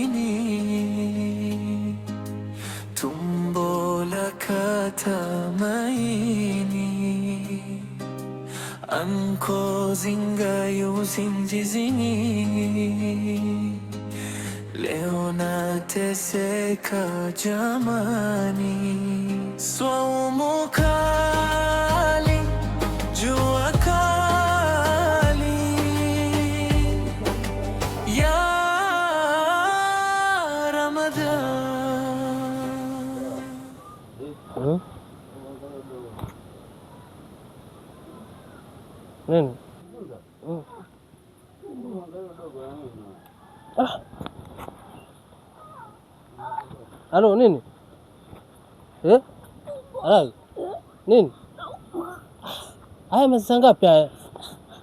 maini, tumbo la kata maini, anko zingayo usingizini, leo nateseka jamani, swaumu kali, jua kali ya Ramadhan. Nini? Halo, nini? Halal. Nini? Haya masaa ngapi haya?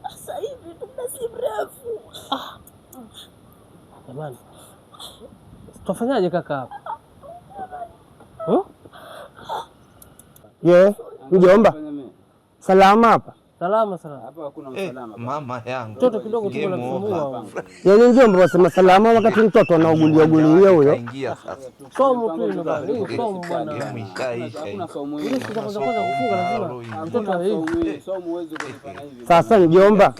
Sasa hivi si mrefu. Jamani. Tufanyaje kaka hapa? Mjomba. Salama hapa? Salama. Hapa hakuna usalama. Mama yangu. Mtoto kidogo tu anasumbua. Yaani mjomba wasema salama wakati mtoto anaugulia huyo. Ingia sasa. Somo tu ni bwana. Hii somo bwana. Hakuna somo hili. Kwanza kufunga lazima. Mtoto hivi. Somo uweze kufanya hivi. Sasa mjomba,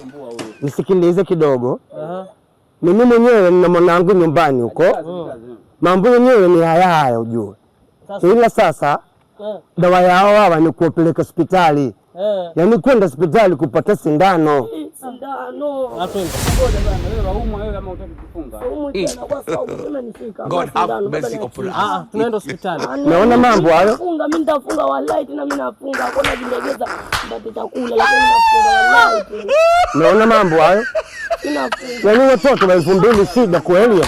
nisikilize kidogo. Mimi mwenyewe nina mwanangu nyumbani huko. Mambo yenyewe ni haya ujue. Ila sasa dawa yao hawa ni kuwapeleka hospitali. Yaani kwenda hospitali kupata sindano. God have mercy upon us. Tunaenda hospitali. Naona mambo hayo. Funga mimi nitafunga wallahi tena mimi nafunga. Hakuna jilegeza mbati chakula lakini nafunga wallahi. Naona mambo hayo. Ninafunga. Yaani watoto wa 2000 shida kweli.